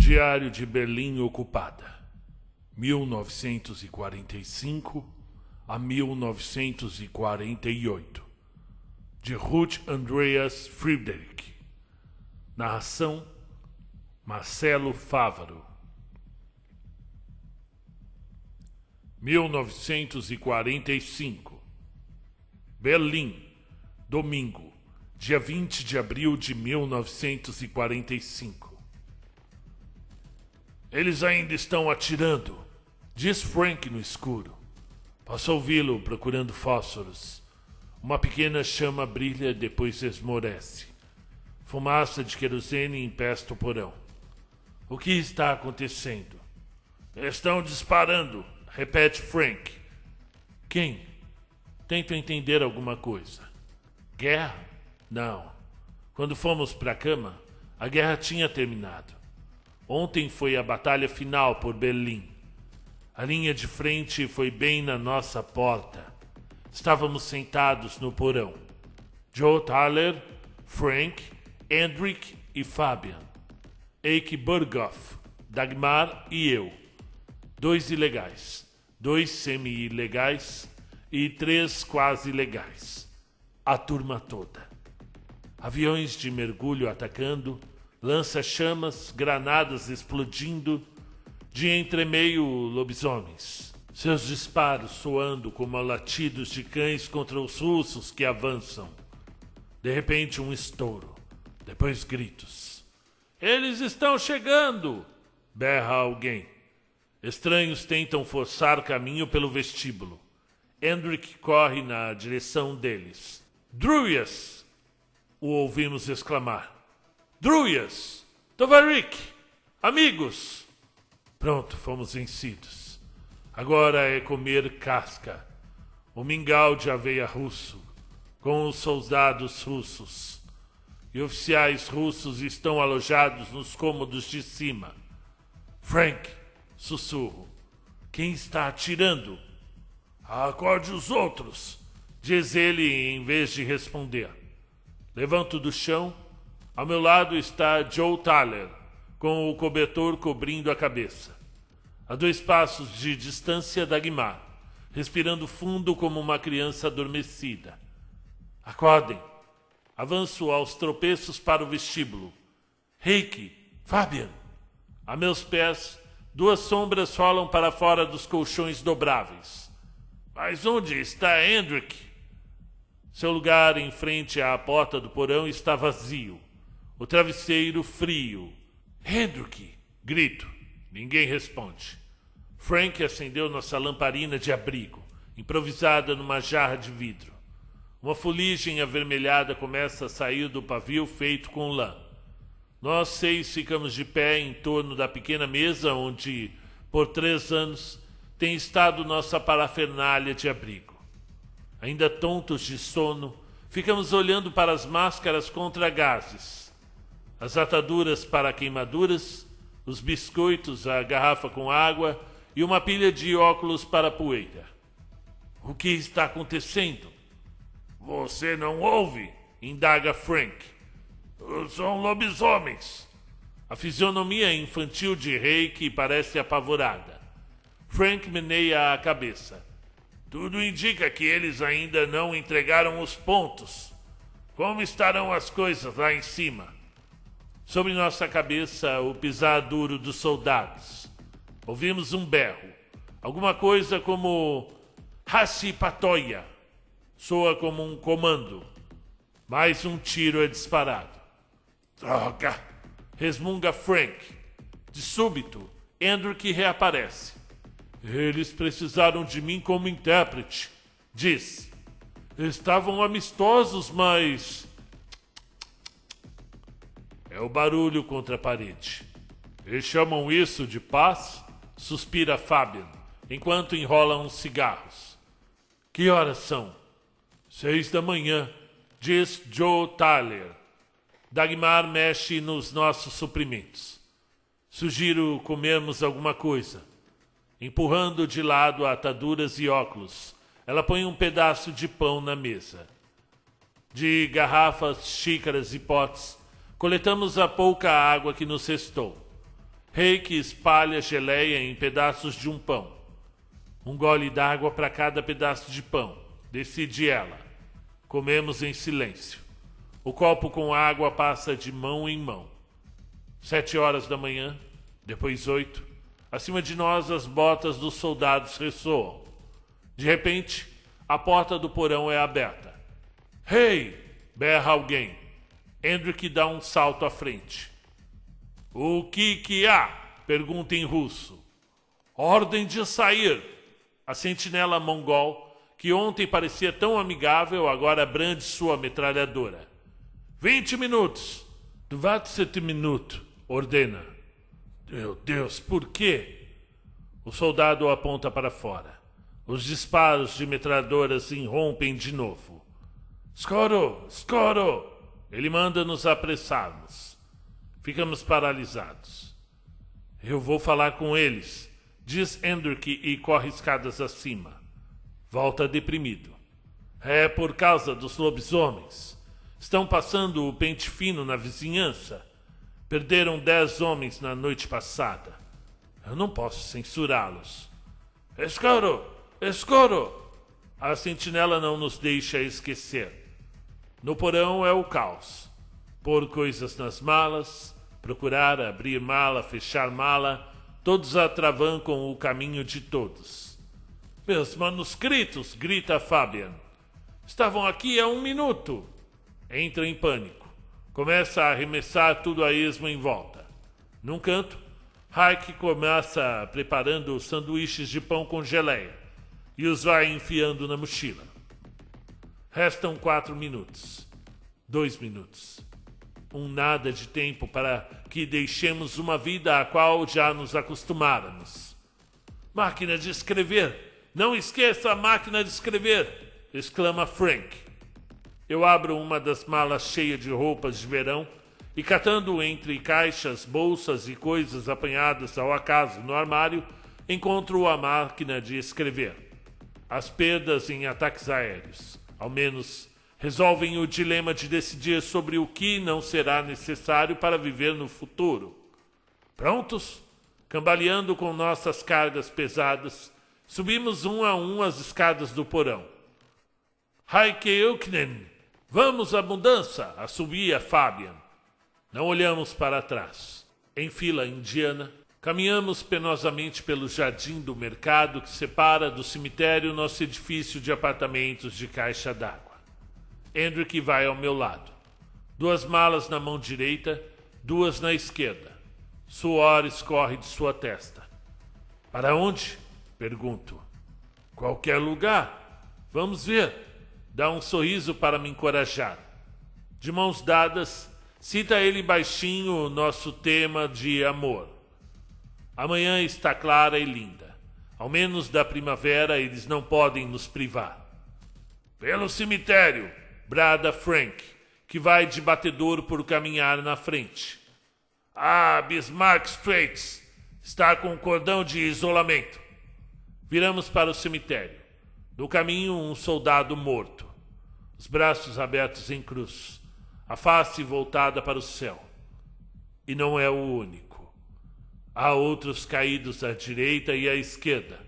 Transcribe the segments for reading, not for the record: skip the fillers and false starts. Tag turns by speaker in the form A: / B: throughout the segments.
A: Diário de Berlim ocupada, 1945 a 1948, de Ruth Andreas Friedrich. Narração: Marcelo Fávaro. 1945, Berlim, domingo, dia 20 de abril de 1945. Eles ainda estão atirando, diz Frank no escuro. Posso ouvi-lo procurando fósforos. Uma pequena chama brilha, depois esmorece. Fumaça de querosene empesta o porão. O que está acontecendo? Estão disparando, repete Frank. Quem? Tento entender alguma coisa. Guerra? Não. Quando fomos para a cama, a guerra tinha terminado. Ontem foi a batalha final por Berlim. A linha de frente foi bem na nossa porta. Estávamos sentados no porão. Joe Thaler, Frank, Hendrik e Fabian. Eike Berghoff, Dagmar e eu. 2 ilegais, 2 semi-ilegais e 3 quase legais. A turma toda. Aviões de mergulho atacando, lança-chamas, granadas explodindo, de entremeio lobisomens. Seus disparos soando como latidos de cães contra os russos que avançam. De repente um estouro, depois gritos. Eles estão chegando! Berra alguém. Estranhos tentam forçar caminho pelo vestíbulo. Hendrik corre na direção deles. Druias! O ouvimos exclamar. Druias! Tovarik! Amigos! Pronto, fomos vencidos. Agora é comer casca. O mingau de aveia russo, com os soldados russos. E oficiais russos estão alojados nos cômodos de cima. Frank, sussurro. Quem está atirando? Acorde os outros, diz ele em vez de responder. Levanto do chão. Ao meu lado está Joe Thaler, com o cobertor cobrindo a cabeça. A 2 passos de distância, Dagmar, respirando fundo como uma criança adormecida. Acordem. Avanço aos tropeços para o vestíbulo. Heike, Fabian. A meus pés, 2 sombras rolam para fora dos colchões dobráveis. Mas onde está Hendrik? Seu lugar em frente à porta do porão está vazio. O travesseiro frio. Hendrik! Grito. Ninguém responde. Frank acendeu nossa lamparina de abrigo, improvisada numa jarra de vidro. Uma fuligem avermelhada começa a sair do pavio feito com lã. Nós 6 ficamos de pé em torno da pequena mesa onde, por 3 anos, tem estado nossa parafernália de abrigo. Ainda tontos de sono, ficamos olhando para as máscaras contra gases. As ataduras para queimaduras, os biscoitos, a garrafa com água e uma pilha de óculos para poeira. O que está acontecendo? Você não ouve? Indaga Frank. São lobisomens. A fisionomia infantil de Heike parece apavorada. Frank meneia a cabeça. Tudo indica que eles ainda não entregaram os pontos. Como estarão as coisas lá em cima? Sobre nossa cabeça, o pisar duro dos soldados. Ouvimos um berro. Alguma coisa como Hashi Patoia. Soa como um comando. Mais um tiro é disparado. Droga! Resmunga Frank. De súbito, Hendrik reaparece. Eles precisaram de mim como intérprete, diz. Estavam amistosos, mas... É o barulho contra a parede. Eles chamam isso de paz? Suspira Fabian, enquanto enrola uns cigarros. Que horas são? 6 da manhã, diz Joe Thaler. Dagmar mexe nos nossos suprimentos. Sugiro comermos alguma coisa. Empurrando de lado ataduras e óculos, ela põe um pedaço de pão na mesa. De garrafas, xícaras e potes, coletamos a pouca água que nos restou. Reiki espalha geleia em pedaços de um pão. Um gole d'água para cada pedaço de pão, decide ela. Comemos em silêncio. O copo com água passa de mão em mão. 7 horas da manhã, depois 8. Acima de nós as botas dos soldados ressoam. De repente, a porta do porão é aberta. Hey! Berra alguém. Hendrik dá um salto à frente. O que há? Pergunta em russo. Ordem de sair. A sentinela mongol, que ontem parecia tão amigável, agora brande sua metralhadora. 20 minutos. 20 minutos, ordena. Meu Deus, por quê? O soldado aponta para fora. Os disparos de metralhadoras irrompem de novo. Skoro! Skoro! Ele manda nos apressarmos. Ficamos paralisados. Eu vou falar com eles, diz Hendrik e corre escadas acima. Volta deprimido. É por causa dos lobisomens. Estão passando o pente fino na vizinhança. Perderam 10 homens na noite passada. Eu não posso censurá-los. Escuro! Escuro! A sentinela não nos deixa esquecer. No porão é o caos. Pôr coisas nas malas, procurar abrir mala, fechar mala, todos atravancam o caminho de todos. Meus manuscritos, grita Fabian. Estavam aqui há 1 minuto. Entra em pânico. Começa a arremessar tudo a esmo em volta. Num canto, Hayek começa preparando sanduíches de pão com geleia e os vai enfiando na mochila. Restam 4 minutos. 2 minutos. Um nada de tempo para que deixemos uma vida à qual já nos acostumáramos. Máquina de escrever! Não esqueça a máquina de escrever! Exclama Frank. Eu abro uma das malas cheia de roupas de verão e, catando entre caixas, bolsas e coisas apanhadas ao acaso no armário, encontro a máquina de escrever. As perdas em ataques aéreos, ao menos, resolvem o dilema de decidir sobre o que não será necessário para viver no futuro. Prontos? Cambaleando com nossas cargas pesadas, subimos um a um as escadas do porão. Heike-Uknen! Vamos à mudança! Assobia Fabian. Não olhamos para trás. Em fila indiana, caminhamos penosamente pelo jardim do mercado que separa do cemitério nosso edifício de apartamentos de caixa d'água. Hendrik vai ao meu lado. 2 malas na mão direita, 2 na esquerda. Suor escorre de sua testa. Para onde? Pergunto. Qualquer lugar. Vamos ver. Dá um sorriso para me encorajar. De mãos dadas, cita ele baixinho o nosso tema de amor. A manhã está clara e linda. Ao menos da primavera eles não podem nos privar. Pelo cemitério, brada Frank, que vai de batedouro por caminhar na frente. Ah, Bismarck Straits está com um cordão de isolamento. Viramos para o cemitério. No caminho, um soldado morto. Os braços abertos em cruz, a face voltada para o céu. E não é o único. Há outros caídos à direita e à esquerda,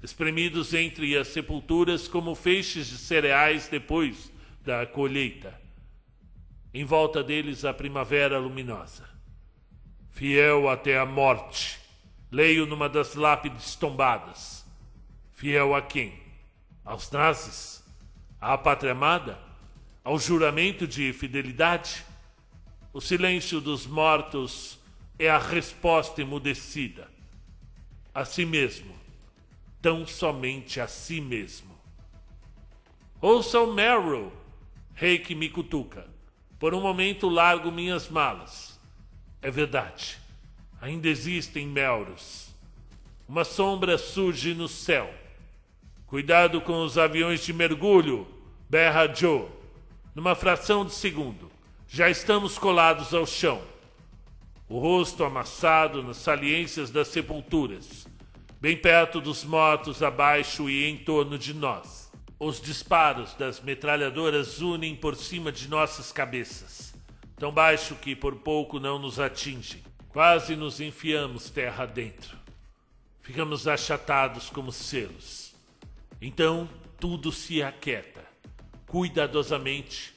A: espremidos entre as sepulturas como feixes de cereais depois da colheita. Em volta deles a primavera luminosa. Fiel até a morte, leio numa das lápides tombadas. Fiel a quem? Aos nazis? À pátria amada? Ao juramento de fidelidade? O silêncio dos mortos é a resposta emudecida. A si mesmo. Tão somente a si mesmo. Ouça o Merrill, rei que me cutuca. Por um momento largo minhas malas. É verdade. Ainda existem Melrose. Uma sombra surge no céu. Cuidado com os aviões de mergulho, berra Joe. Numa fração de segundo, já estamos colados ao chão. O rosto amassado nas saliências das sepulturas, bem perto dos mortos abaixo e em torno de nós. Os disparos das metralhadoras unem por cima de nossas cabeças, tão baixo que por pouco não nos atingem. Quase nos enfiamos terra dentro. Ficamos achatados como selos. Então tudo se aquieta. Cuidadosamente,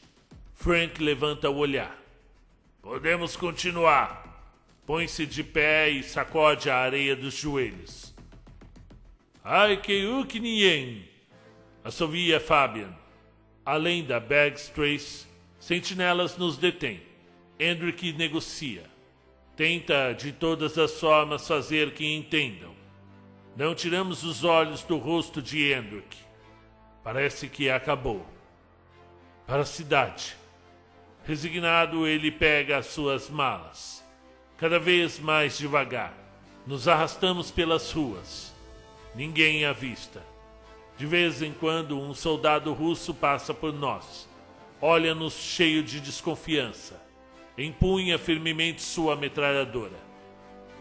A: Frank levanta o olhar. Podemos continuar. Põe-se de pé e sacode a areia dos joelhos. Ai que uknien! Assovia Fabian. Além da Bags Trace, sentinelas nos detêm. Hendrik negocia. Tenta de todas as formas fazer que entendam. Não tiramos os olhos do rosto de Hendrik. Parece que acabou. Para a cidade. Resignado, ele pega as suas malas. Cada vez mais devagar. Nos arrastamos pelas ruas. Ninguém à vista. De vez em quando, um soldado russo passa por nós. Olha-nos cheio de desconfiança. Empunha firmemente sua metralhadora.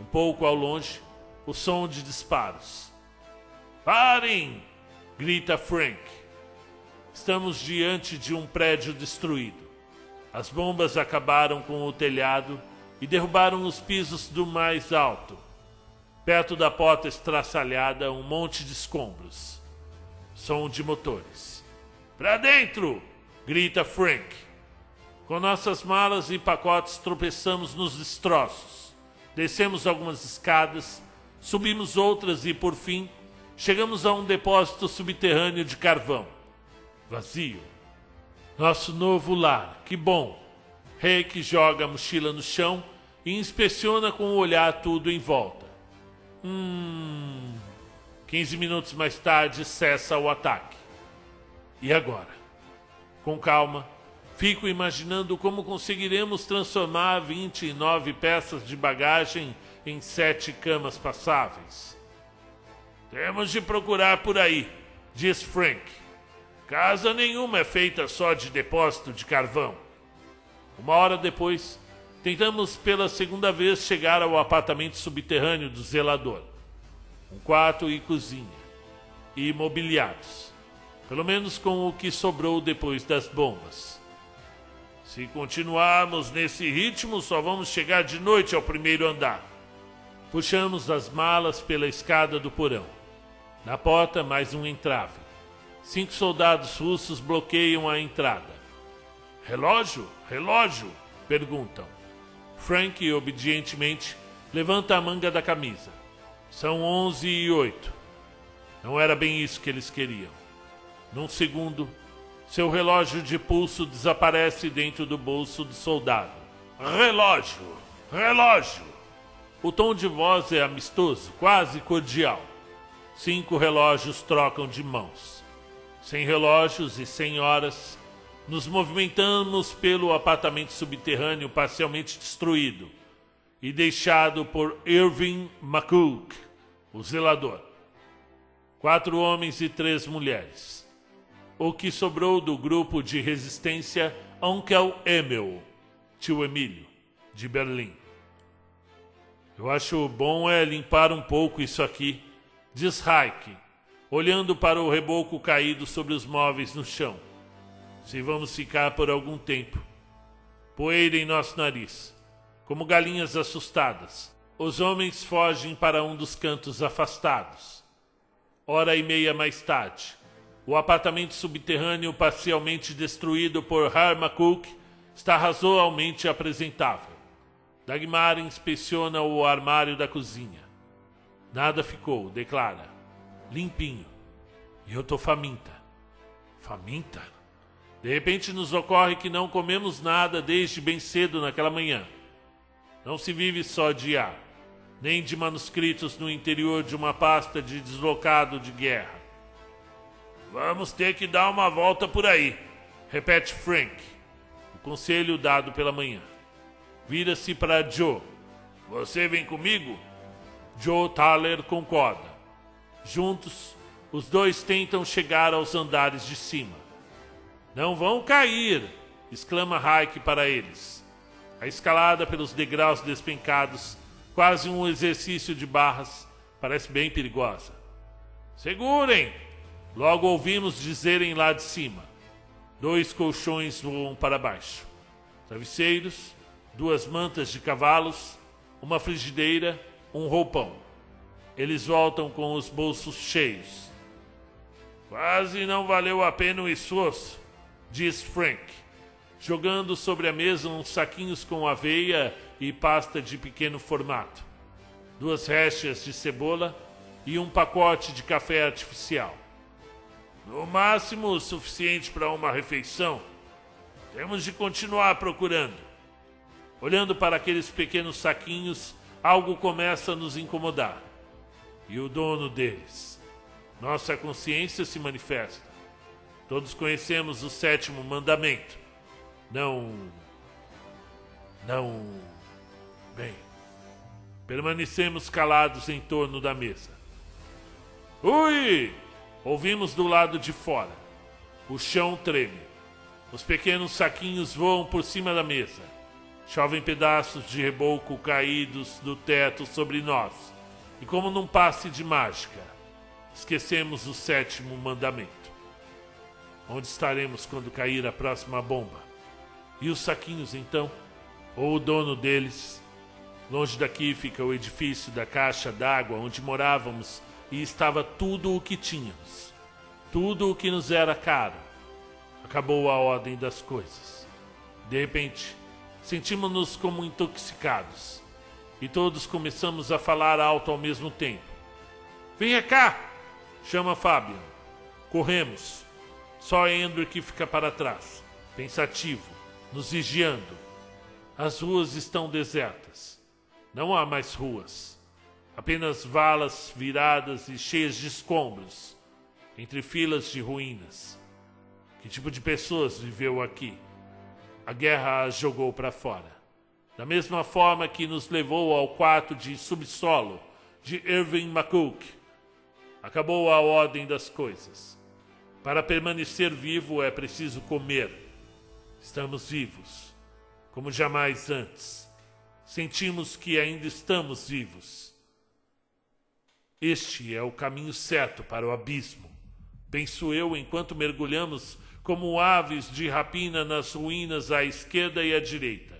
A: Um pouco ao longe, o som de disparos. Parem! Grita Frank. Estamos diante de um prédio destruído. As bombas acabaram com o telhado e derrubaram os pisos do mais alto. Perto da porta estraçalhada, um monte de escombros. Som de motores. Pra dentro! Grita Frank. Com nossas malas e pacotes tropeçamos nos destroços. Descemos algumas escadas, subimos outras e, por fim, chegamos a um depósito subterrâneo de carvão. Vazio. Nosso novo lar, que bom. Reik joga a mochila no chão e inspeciona com o olhar tudo em volta. 15 minutos mais tarde cessa o ataque. E agora? Com calma, fico imaginando como conseguiremos transformar 29 peças de bagagem em 7 camas passáveis. Temos de procurar por aí, diz Frank. Casa nenhuma é feita só de depósito de carvão. Uma hora depois, tentamos pela segunda vez chegar ao apartamento subterrâneo do zelador. Um quarto e cozinha. E imobiliados. Pelo menos com o que sobrou depois das bombas. Se continuarmos nesse ritmo, só vamos chegar de noite ao primeiro andar. Puxamos as malas pela escada do porão. Na porta, mais um entrave. 5 soldados russos bloqueiam a entrada. Relógio? Relógio? Perguntam. Frank, obedientemente, levanta a manga da camisa. São 11h08. Não era bem isso que eles queriam. Num segundo, seu relógio de pulso desaparece dentro do bolso do soldado. Relógio! Relógio! O tom de voz é amistoso, quase cordial. 5 relógios trocam de mãos. Sem relógios e sem horas, nos movimentamos pelo apartamento subterrâneo parcialmente destruído e deixado por Irving McCook, o zelador. 4 homens e 3 mulheres. O que sobrou do grupo de resistência Onkel Emil, tio Emílio, de Berlim. Eu acho bom limpar um pouco isso aqui, diz Reik, olhando para o reboco caído sobre os móveis no chão. Se vamos ficar por algum tempo. Poeira em nosso nariz, como galinhas assustadas. Os homens fogem para um dos cantos afastados. Hora e meia mais tarde, o apartamento subterrâneo parcialmente destruído por Harmacook está razoavelmente apresentável. Dagmar inspeciona o armário da cozinha. Nada ficou, declara. Limpinho. E eu tô faminta. Faminta? De repente nos ocorre que não comemos nada desde bem cedo naquela manhã. Não se vive só de ar, nem de manuscritos no interior de uma pasta de deslocado de guerra. Vamos ter que dar uma volta por aí, repete Frank, o conselho dado pela manhã. Vira-se para Joe. Você vem comigo? Joe Thaler concorda. Juntos, os dois tentam chegar aos andares de cima. Não vão cair, exclama Reik para eles. A escalada pelos degraus despencados, quase um exercício de barras, parece bem perigosa. Segurem! Logo ouvimos dizerem lá de cima. 2 colchões voam para baixo. Travesseiros, 2 mantas de cavalos, uma frigideira, um roupão. Eles voltam com os bolsos cheios. Quase não valeu a pena o esforço, diz Frank, jogando sobre a mesa uns saquinhos com aveia e pasta de pequeno formato, 2 rechas de cebola e um pacote de café artificial. No máximo o suficiente para uma refeição. Temos de continuar procurando. Olhando para aqueles pequenos saquinhos, algo começa a nos incomodar. E o dono deles? Nossa consciência se manifesta. Todos conhecemos o 7º mandamento. Bem, permanecemos calados em torno da mesa. Ui! Ouvimos do lado de fora. O chão treme. Os pequenos saquinhos voam por cima da mesa. Chovem pedaços de reboco caídos do teto sobre nós. E como num passe de mágica, esquecemos o 7º mandamento. Onde estaremos quando cair a próxima bomba? E os saquinhos, então? Ou o dono deles? Longe daqui fica o edifício da caixa d'água onde morávamos e estava tudo o que tínhamos. Tudo o que nos era caro. Acabou a ordem das coisas. De repente, sentimos-nos como intoxicados. E todos começamos a falar alto ao mesmo tempo. Venha cá! Chama Fabian. Corremos. Só Hendrik fica para trás, pensativo, nos vigiando. As ruas estão desertas. Não há mais ruas. Apenas valas viradas e cheias de escombros, entre filas de ruínas. Que tipo de pessoas viveu aqui? A guerra as jogou para fora. Da mesma forma que nos levou ao quarto de subsolo de Irving McCook. Acabou a ordem das coisas. Para permanecer vivo é preciso comer. Estamos vivos, como jamais antes. Sentimos que ainda estamos vivos. Este é o caminho certo para o abismo, penso eu enquanto mergulhamos como aves de rapina nas ruínas à esquerda e à direita.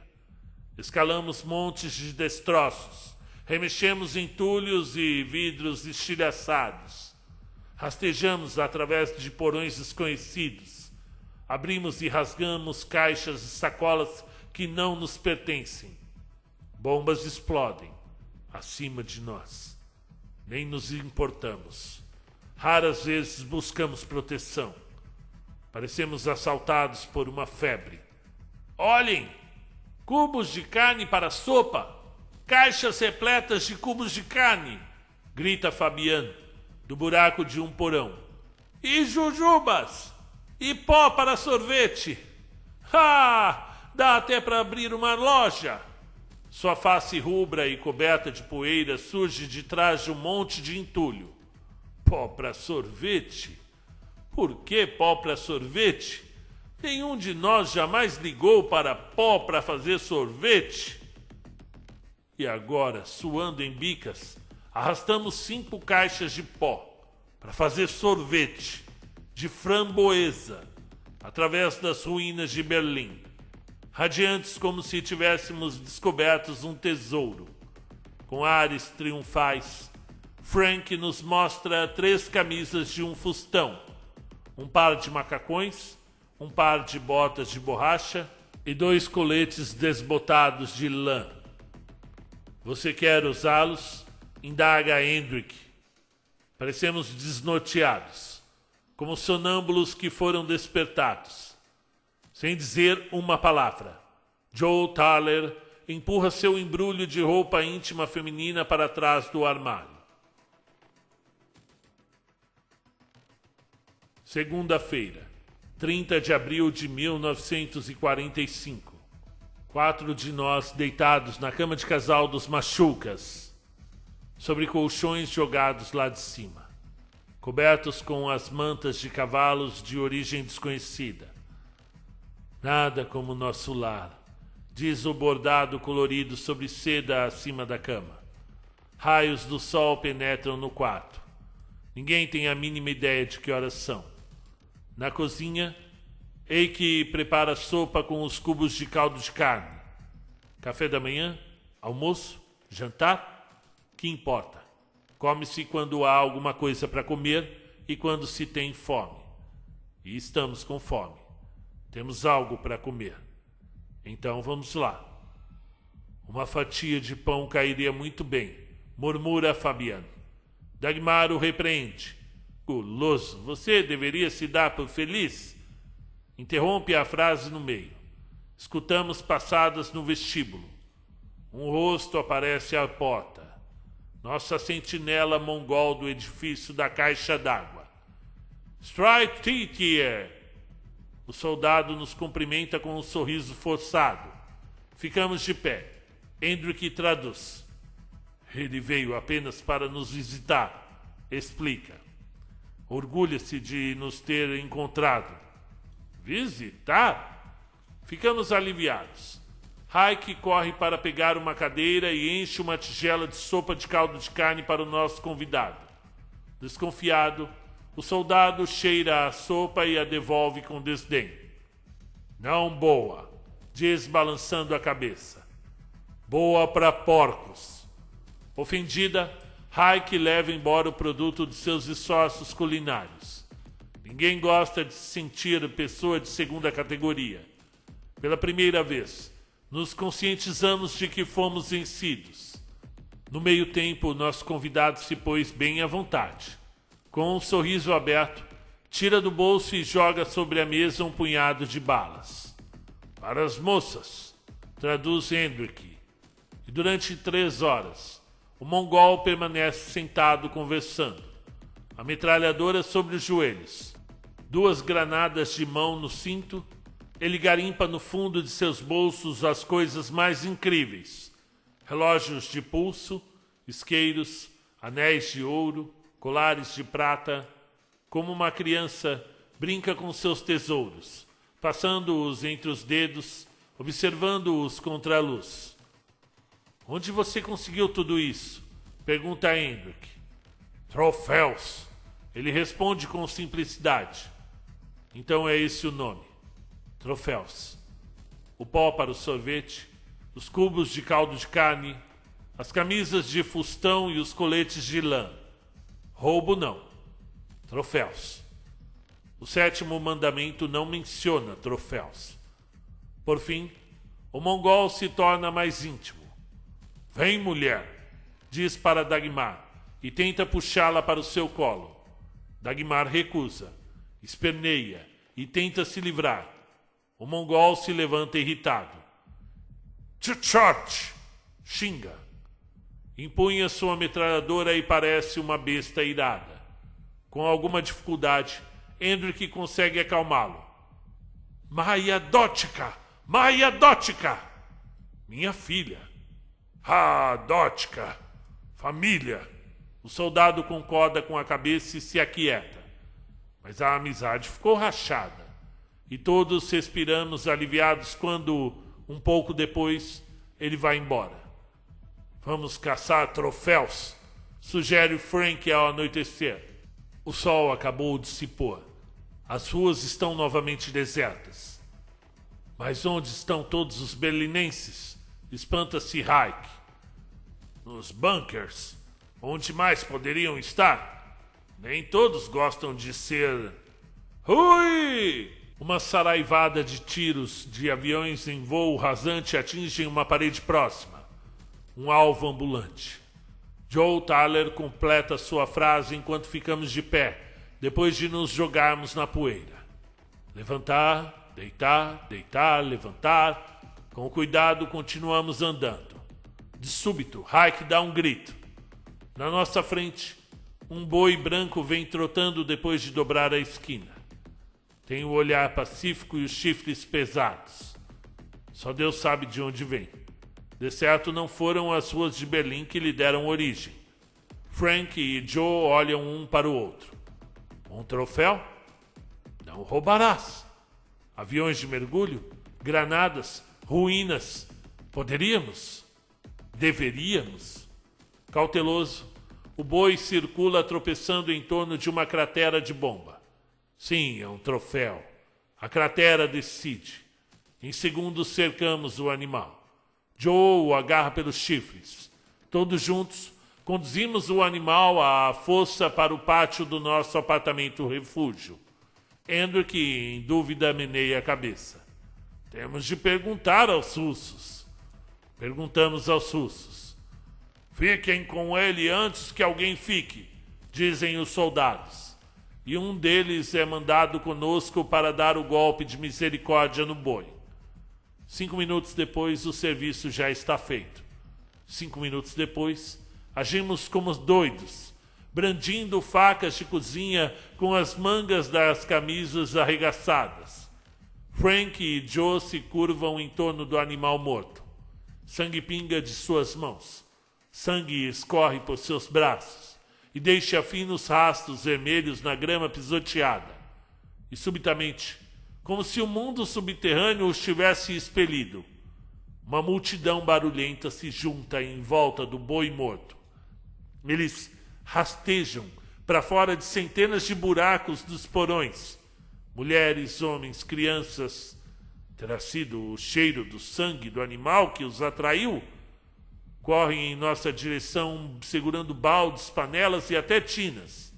A: Escalamos montes de destroços, remexemos entulhos e vidros estilhaçados. Rastejamos através de porões desconhecidos. Abrimos e rasgamos caixas e sacolas que não nos pertencem. Bombas explodem acima de nós. Nem nos importamos. Raras vezes buscamos proteção. Parecemos assaltados por uma febre. Olhem! Cubos de carne para sopa! Caixas repletas de cubos de carne! Grita Fabian, do buraco de um porão. E jujubas! E pó para sorvete! Ah! Dá até para abrir uma loja! Sua face rubra e coberta de poeira surge de trás de um monte de entulho. Pó para sorvete? Por que pó para sorvete? Nenhum de nós jamais ligou para pó para fazer sorvete. E agora, suando em bicas, arrastamos 5 caixas de pó para fazer sorvete de framboesa através das ruínas de Berlim, radiantes como se tivéssemos descoberto um tesouro. Com ares triunfais, Frank nos mostra 3 camisas de um fustão, um par de macacões, um par de botas de borracha e 2 coletes desbotados de lã. Você quer usá-los? Indaga Hendrik. Parecemos desnorteados, como sonâmbulos que foram despertados. Sem dizer uma palavra, Joe Thaler empurra seu embrulho de roupa íntima feminina para trás do armário. Segunda-feira, 30 de abril de 1945. 4 de nós deitados na cama de casal dos Machucas, sobre colchões jogados lá de cima, cobertos com as mantas de cavalos de origem desconhecida. Nada como nosso lar, diz o bordado colorido sobre seda acima da cama. Raios do sol penetram no quarto. Ninguém tem a mínima ideia de que horas são. Na cozinha, Eike prepara sopa com os cubos de caldo de carne. Café da manhã, almoço Jantar? Que importa? Come-se quando há alguma coisa para comer e quando se tem fome. E estamos com fome. Temos algo para comer. Então vamos lá. Uma fatia de pão cairia muito bem, murmura Fabiano. Dagmar o repreende. Guloso, você deveria se dar por feliz? Interrompe a frase no meio. Escutamos passadas no vestíbulo. Um rosto aparece à porta. Nossa sentinela mongol do edifício da caixa d'água. Strike Titier! O soldado nos cumprimenta com um sorriso forçado. Ficamos de pé. Hendrik traduz. Ele veio apenas para nos visitar. Explica. Orgulha-se de nos ter encontrado. Visitar? Ficamos aliviados. Hayek corre para pegar uma cadeira e enche uma tigela de sopa de caldo de carne para o nosso convidado. Desconfiado, o soldado cheira a sopa e a devolve com desdém. Não boa, diz balançando a cabeça. Boa para porcos. Ofendida, Hayek leva embora o produto de seus esforços culinários. Ninguém gosta de se sentir pessoa de segunda categoria. Pela primeira vez, nos conscientizamos de que fomos vencidos. No meio tempo, nosso convidado se pôs bem à vontade. Com um sorriso aberto, tira do bolso e joga sobre a mesa um punhado de balas. Para as moças, traduz Hendrik. E durante 3 horas, o mongol permanece sentado conversando. A metralhadora sobre os joelhos. 2 granadas de mão no cinto. Ele garimpa no fundo de seus bolsos as coisas mais incríveis. Relógios de pulso, isqueiros, anéis de ouro, colares de prata. Como uma criança, brinca com seus tesouros, passando-os entre os dedos, observando-os contra a luz. Onde você conseguiu tudo isso? Pergunta Hendrik. Troféus. Ele responde com simplicidade. Então é esse o nome. Troféus. O pó para o sorvete, os cubos de caldo de carne, as camisas de fustão e os coletes de lã. Roubo não. Troféus. O 7º mandamento não menciona troféus. Por fim, o mongol se torna mais íntimo. Vem, mulher, diz para Dagmar e tenta puxá-la para o seu colo. Dagmar recusa, esperneia e tenta se livrar. O mongol se levanta irritado. Tchotch! Xinga. Empunha sua metralhadora e parece uma besta irada. Com alguma dificuldade, Hendrik consegue acalmá-lo. Maia Dótica! Maia Dótica! Minha filha. Ah, Dótica! Família! O soldado concorda com a cabeça e se aquieta. Mas a amizade ficou rachada. E todos respiramos aliviados quando, um pouco depois, ele vai embora. Vamos caçar troféus, sugere Frank ao anoitecer. O sol acabou de se pôr. As ruas estão novamente desertas. Mas onde estão todos os berlinenses? Espanta-se Hayek. Nos bunkers. Onde mais poderiam estar? Nem todos gostam de ser... Ui! Uma saraivada de tiros de aviões em voo rasante atingem uma parede próxima. Um alvo ambulante. Joe Tyler completa sua frase enquanto ficamos de pé, depois de nos jogarmos na poeira. Levantar, deitar, deitar, levantar. Com cuidado continuamos andando. De súbito, Hayek dá um grito. Na nossa frente, um boi branco vem trotando depois de dobrar a esquina. Tem o olhar pacífico e os chifres pesados. Só Deus sabe de onde vem. De certo não foram as ruas de Berlim que lhe deram origem. Frank e Joe olham um para o outro. Um troféu? Não roubarás. Aviões de mergulho? Granadas? Ruínas? Poderíamos? Deveríamos? Cauteloso, o boi circula tropeçando em torno de uma cratera de bomba. Sim, é um troféu. A cratera decide. Em segundos cercamos o animal. Joe o agarra pelos chifres. Todos juntos, conduzimos o animal à força para o pátio do nosso apartamento-refúgio. Hendrik, em dúvida, meneia a cabeça. Temos de perguntar aos russos. Perguntamos aos russos. Fiquem com ele antes que alguém fique, dizem os soldados. E um deles é mandado conosco para dar o golpe de misericórdia no boi. 5 minutos depois, o serviço já está feito. 5 minutos depois, agimos como doidos, brandindo facas de cozinha com as mangas das camisas arregaçadas. Frank e Joe se curvam em torno do animal morto. Sangue pinga de suas mãos. Sangue escorre por seus braços e deixa finos rastros vermelhos na grama pisoteada. E subitamente, como se o mundo subterrâneo os tivesse expelido, uma multidão barulhenta se junta em volta do boi morto. Eles rastejam para fora de centenas de buracos dos porões. Mulheres, homens, crianças. Terá sido o cheiro do sangue do animal que os atraiu? Correm em nossa direção segurando baldes, panelas e até tinas.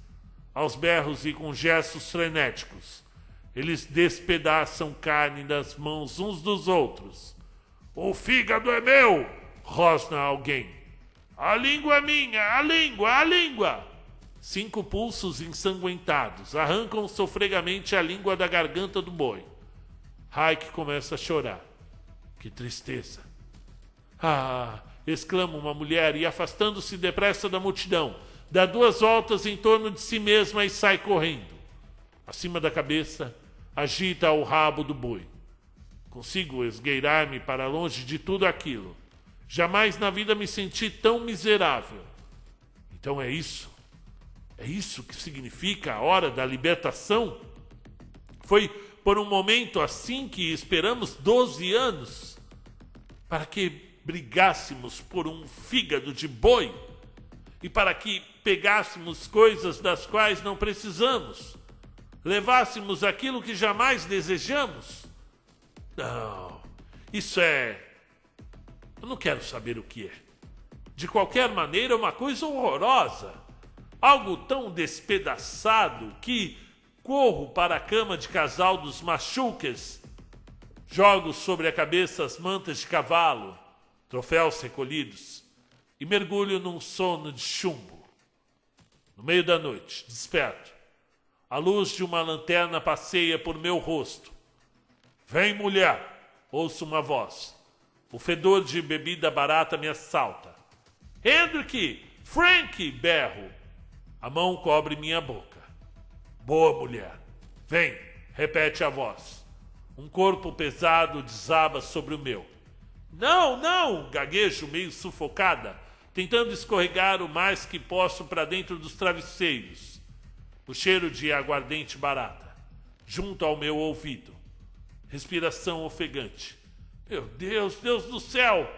A: Aos berros e com gestos frenéticos, eles despedaçam carne das mãos uns dos outros. O fígado é meu! Rosna alguém. A língua é minha! A língua! A língua! 5 pulsos ensanguentados arrancam sofregamente a língua da garganta do boi. Hayek começa a chorar. Que tristeza! Ah! Exclama uma mulher e, afastando-se depressa da multidão, dá 2 voltas em torno de si mesma e sai correndo. Acima da cabeça, agita o rabo do boi. Consigo esgueirar-me para longe de tudo aquilo. Jamais na vida me senti tão miserável. Então é isso? É isso que significa a hora da libertação? Foi por um momento assim que esperamos 12 anos para que brigássemos por um fígado de boi e para que pegássemos coisas das quais não precisamos, levássemos aquilo que jamais desejamos. Não, isso eu não quero saber o que é. De qualquer maneira, é uma coisa horrorosa, algo tão despedaçado que corro para a cama de casal dos machuques, jogo sobre a cabeça as mantas de cavalo, troféus recolhidos, e mergulho num sono de chumbo. No meio da noite, desperto. A luz de uma lanterna passeia por meu rosto. Vem, mulher! Ouço uma voz. O fedor de bebida barata me assalta. Hendrik! Frank! Berro. A mão cobre minha boca. Boa, mulher. Vem! Repete a voz. Um corpo pesado desaba sobre o meu. Não, não! Gaguejo meio sufocada, tentando escorregar o mais que posso para dentro dos travesseiros. O cheiro de aguardente barata, junto ao meu ouvido. Respiração ofegante. Meu Deus, Deus do céu!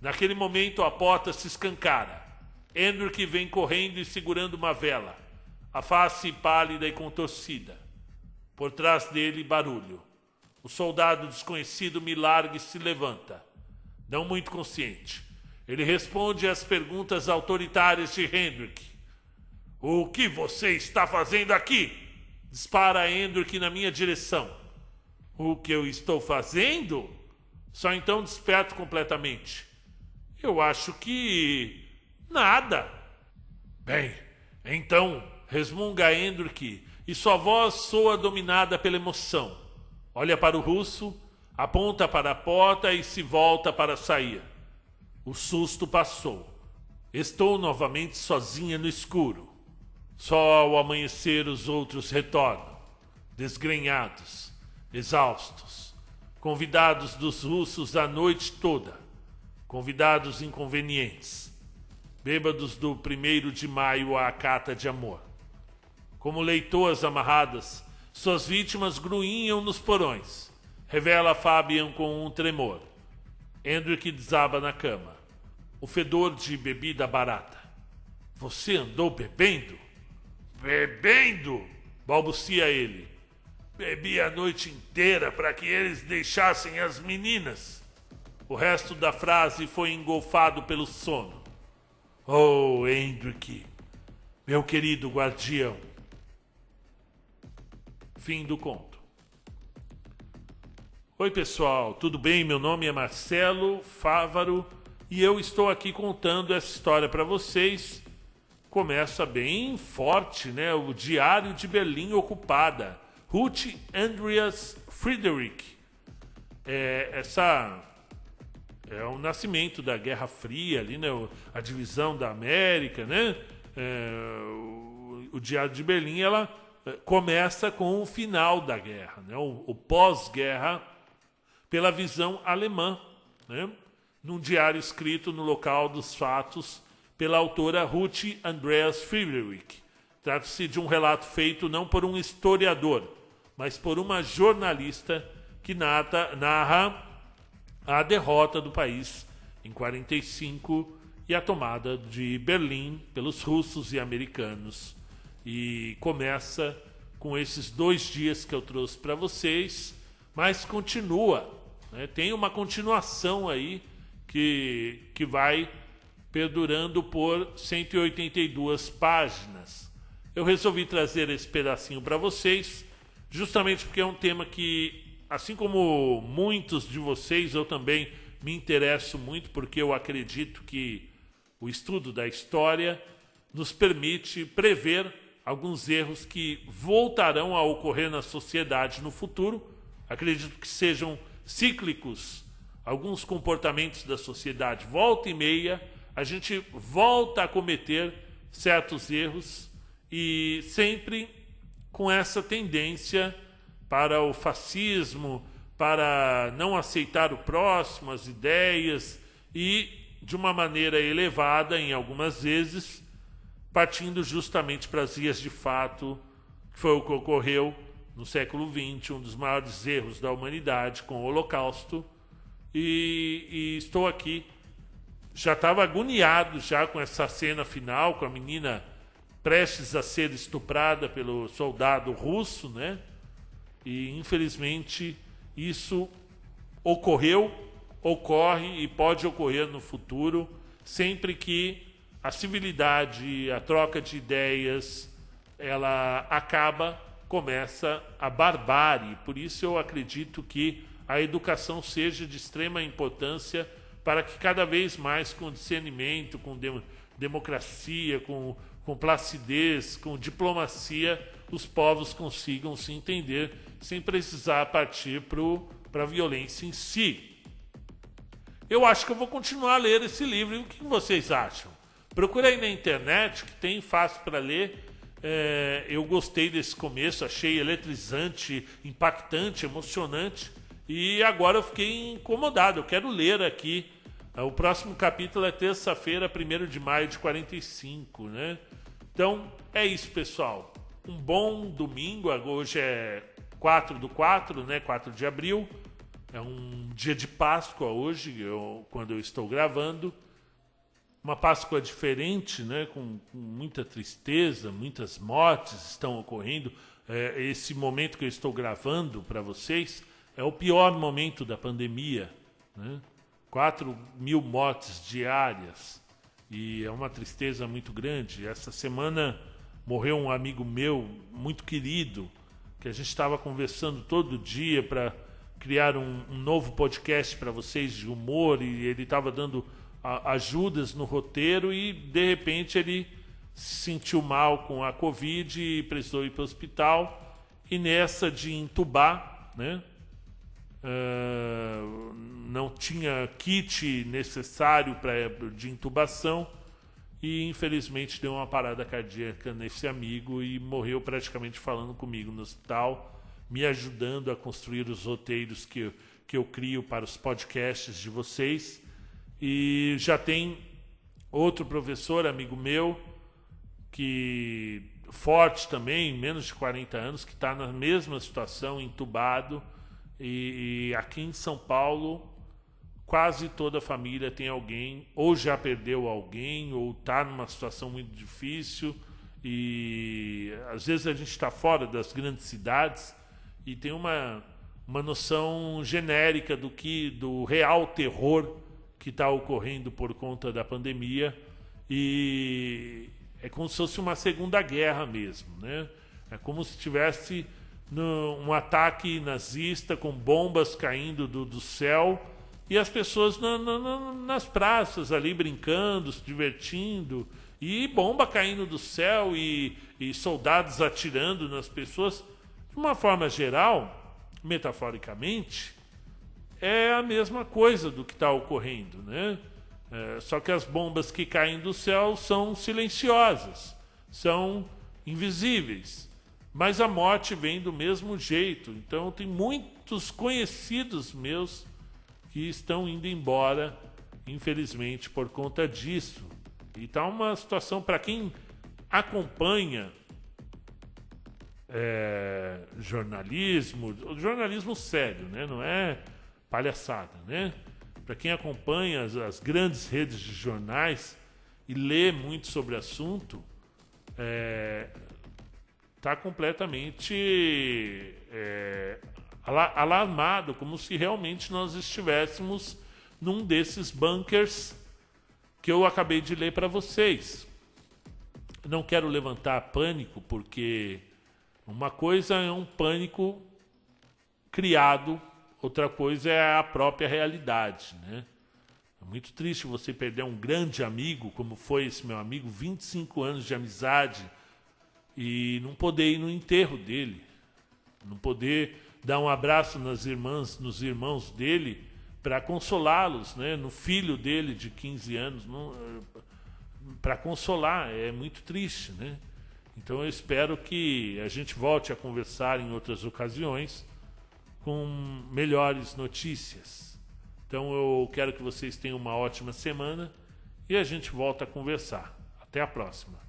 A: Naquele momento a porta se escancara. Hendrik vem correndo e segurando uma vela, a face pálida e contorcida. Por trás dele, barulho. O soldado desconhecido me larga e se levanta. Não muito consciente. Ele responde às perguntas autoritárias de Hendrik. O que você está fazendo aqui? Dispara Hendrik na minha direção. O que eu estou fazendo? Só então desperto completamente. Eu acho que... nada. Bem, então, resmunga Hendrik, e sua voz soa dominada pela emoção. Olha para o russo, aponta para a porta e se volta para sair. O susto passou. Estou novamente sozinha no escuro. Só ao amanhecer os outros retornam, desgrenhados, exaustos, convidados dos russos a noite toda, convidados inconvenientes, bêbados do 1º de maio à cata de amor. Como leitoas amarradas, suas vítimas gruinham nos porões, revela Fabian com um tremor. Hendrik desaba na cama. O fedor de bebida barata. Você andou bebendo? Bebendo? Balbucia ele. Bebi a noite inteira para que eles deixassem as meninas. O resto da frase foi engolfado pelo sono. Oh, Hendrik, meu querido guardião. Fim do conto. Oi, pessoal, tudo bem? Meu nome é Marcelo Fávaro e eu estou aqui contando essa história para vocês. Começa bem forte, né? O Diário de Berlim Ocupada. Ruth Andreas Friedrich. É o nascimento da Guerra Fria ali, né? A divisão da América, né? O Diário de Berlim, ela começa com o final da guerra, né? O pós-guerra, pela visão alemã, né? Num diário escrito no local dos fatos pela autora Ruth Andreas Friedrich. Trata-se de um relato feito não por um historiador, mas por uma jornalista que narra a derrota do país em 45 e a tomada de Berlim pelos russos e americanos. E começa com esses 2 dias que eu trouxe para vocês, mas continua, né? Tem uma continuação aí que vai perdurando por 182 páginas. Eu resolvi trazer esse pedacinho para vocês, justamente porque é um tema que, assim como muitos de vocês, eu também me interesso muito, porque eu acredito que o estudo da história nos permite prever alguns erros que voltarão a ocorrer na sociedade no futuro. Acredito que sejam cíclicos. Alguns comportamentos da sociedade, volta e meia, a gente volta a cometer certos erros e sempre com essa tendência para o fascismo, para não aceitar o próximo, as ideias, e de uma maneira elevada, em algumas vezes, partindo justamente para as vias de fato, que foi o que ocorreu no século XX, um dos maiores erros da humanidade, com o Holocausto. E estou aqui, já estava agoniado já com essa cena final, com a menina prestes a ser estuprada pelo soldado russo, né? E, infelizmente, isso ocorre e pode ocorrer no futuro, sempre que a civilidade, a troca de ideias, ela começa a barbárie. Por isso eu acredito que a educação seja de extrema importância para que cada vez mais, com discernimento, com democracia, com placidez, com diplomacia, os povos consigam se entender sem precisar partir para a violência em si. Eu acho que eu vou continuar a ler esse livro. E o que vocês acham? Procura aí na internet, que tem fácil para ler. Eu gostei desse começo, achei eletrizante, impactante, emocionante. E agora eu fiquei incomodado, eu quero ler aqui. O próximo capítulo é terça-feira, 1º de maio de 45, né? Então, é isso, pessoal. Um bom domingo. Hoje é 4/4, né? 4 de abril. É um dia de Páscoa hoje, quando eu estou gravando. Uma Páscoa diferente, né? Com muita tristeza, muitas mortes estão ocorrendo. Esse momento que eu estou gravando para vocês é o pior momento da pandemia, né? 4.000 mortes diárias. E é uma tristeza muito grande. Essa semana morreu um amigo meu, muito querido, que a gente estava conversando todo dia para criar um novo podcast para vocês de humor, e ele estava dando ajudas no roteiro e, de repente, ele se sentiu mal com a Covid e precisou ir para o hospital. E nessa de entubar, né? Não tinha kit necessário de intubação e infelizmente deu uma parada cardíaca nesse amigo e morreu praticamente falando comigo no hospital, me ajudando a construir os roteiros que eu crio para os podcasts de vocês. E já tem outro professor, amigo meu, que forte também, menos de 40 anos, que está na mesma situação, entubado. E aqui em São Paulo, quase toda a família tem alguém, ou já perdeu alguém, ou está numa situação muito difícil. E às vezes a gente está fora das grandes cidades e tem uma noção genérica do real terror que está ocorrendo por conta da pandemia. e é como se fosse uma segunda guerra mesmo, né? É como se tivesse um ataque nazista com bombas caindo do céu e as pessoas nas praças ali brincando, se divertindo, e bomba caindo do céu e soldados atirando nas pessoas. De uma forma geral, metaforicamente, é a mesma coisa do que está ocorrendo, né? Só que as bombas que caem do céu são silenciosas, são invisíveis. Mas a morte vem do mesmo jeito. Então tem muitos conhecidos meus que estão indo embora, infelizmente, por conta disso. E tá uma situação, para quem acompanha jornalismo sério, né? Não é palhaçada, né? Para quem acompanha as grandes redes de jornais e lê muito sobre o assunto, está completamente alarmado, como se realmente nós estivéssemos num desses bunkers que eu acabei de ler para vocês. Não quero levantar pânico, porque uma coisa é um pânico criado, outra coisa é a própria realidade, né? É muito triste você perder um grande amigo, como foi esse meu amigo, 25 anos de amizade, e não poder ir no enterro dele, não poder dar um abraço nas irmãs, nos irmãos dele, para consolá-los, né? No filho dele de 15 anos, para consolar. É muito triste, né? Então eu espero que a gente volte a conversar em outras ocasiões com melhores notícias. Então eu quero que vocês tenham uma ótima semana e a gente volta a conversar. Até a próxima.